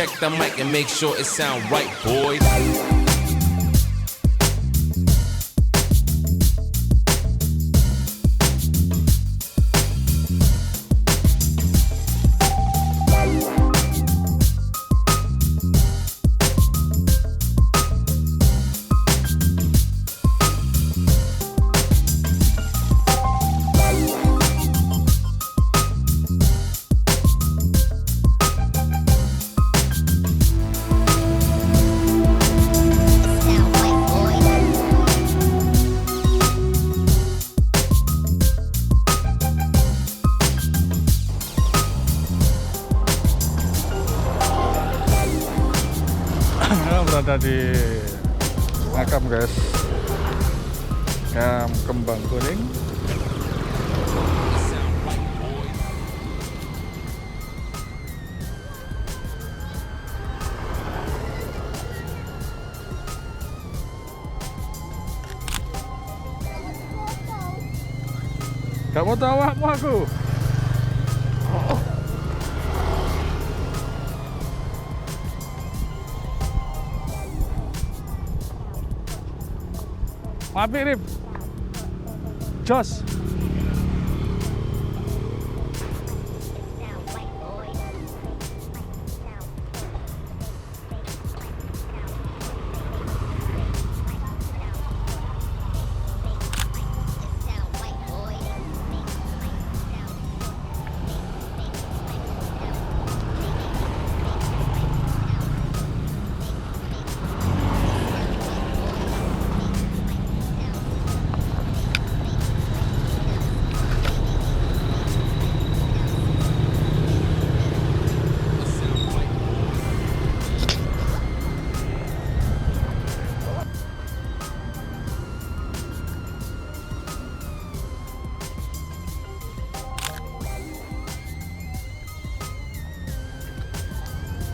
check the mic and make sure it sound right, boys. Berada di Makam, guys. Kembang Kuning. Gak mau tahu aku. Mapi Rip, Jos.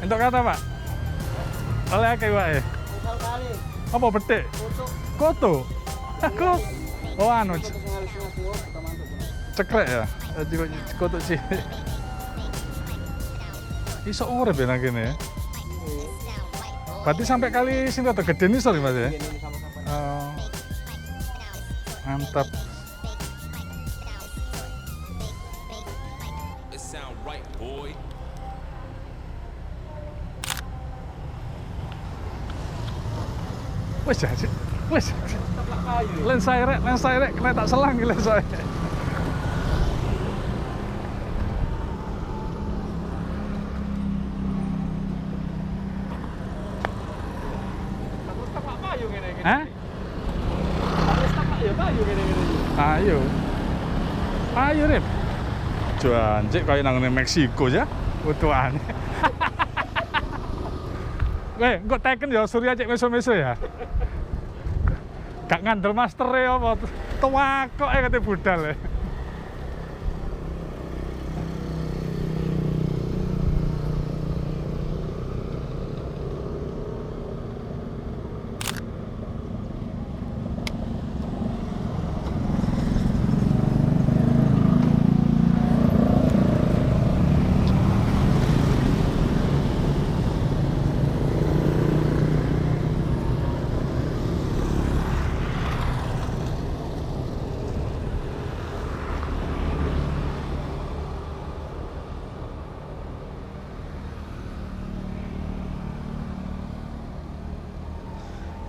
Untuk kata Pak? Oleh akeh wae. Kali. Apa betik? Koto. Aku. Oh anu. Cekrek ya. Jadi koto sih. Iso urip ya nang kene ya. Berarti sampai kali sing rada gede nih sorry Mas ya. Oh. Mantap. It sound right, boy. Wes ya, wes. Len saya rek, kena tak selang gila saya. Hah? Ayo. Ayo, Rip. Janjik kayak nang Meksiko ya. Utuhane. Weh, kok teken ya Surya cek meso-meso ya. Gak ngandel master ya apa. Tuwakok ya kate budal ya.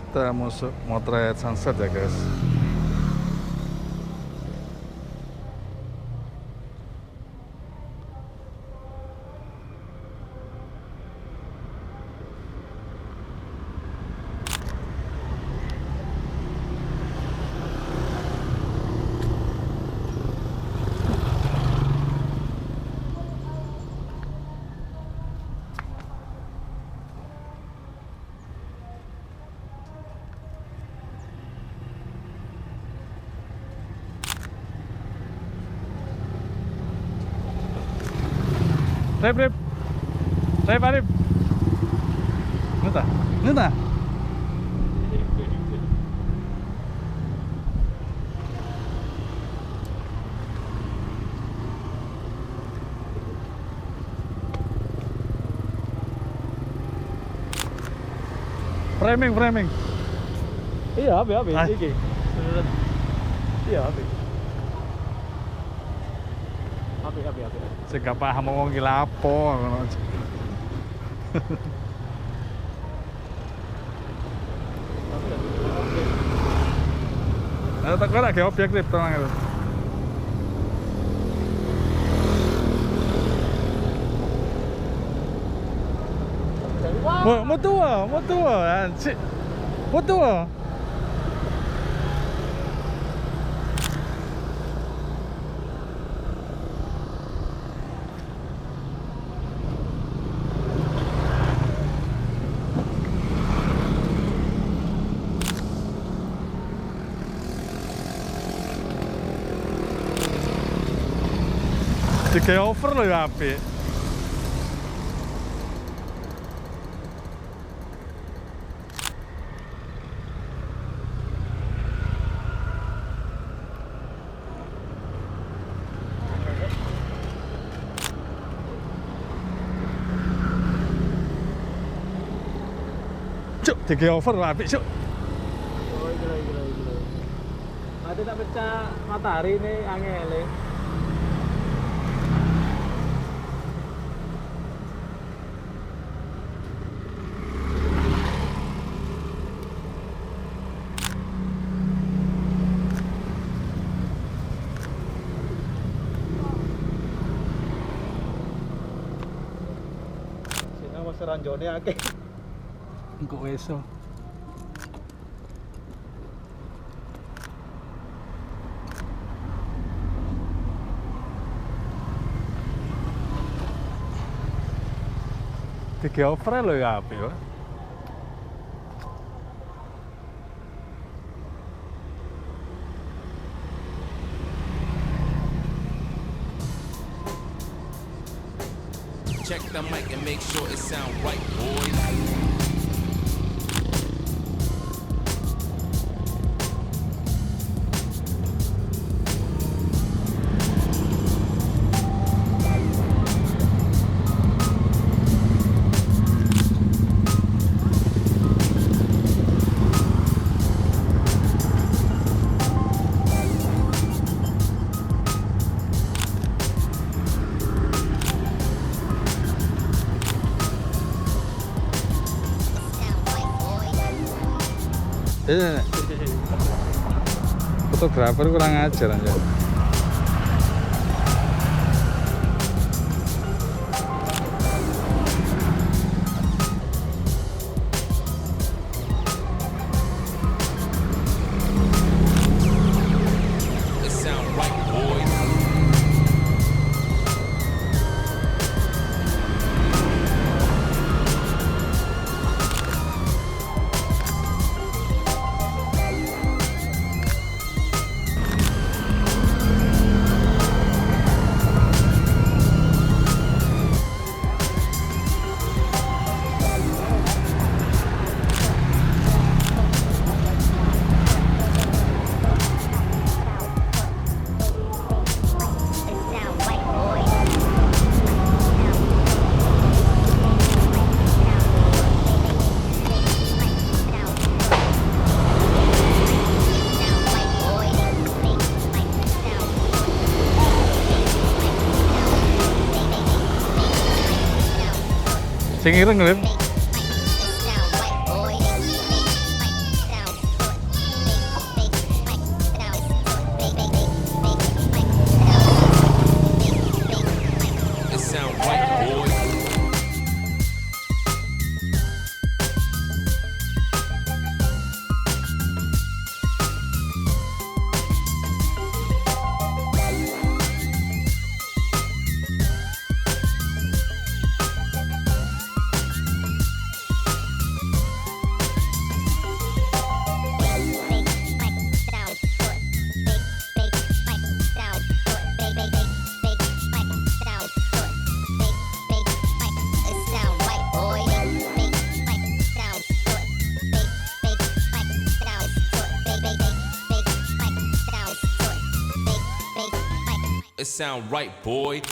Kita motret sunset ya guys. Rip. Nuta. Framing. Iya, api Ah. iki. Iya, api. Api. Sing gak paham ngomong ki lapo ngono. Ada tak kira kayak objektif tenang itu. Wah, mau tua, anjir. Mau tua. Kayak over loh ya api. Cuk, kayak over loh api cuk. Oh, gila. Ada tak pecah matahari nih angele. Ranjone akeh. Engko weso. Tiga over lo ya api yo. Check the mic and make sure it sound right, boys. Iya. Fotografer kurang ajar aja. It sound right, boys. Sing ireng lho. It sound right, boys. It sound right, boy.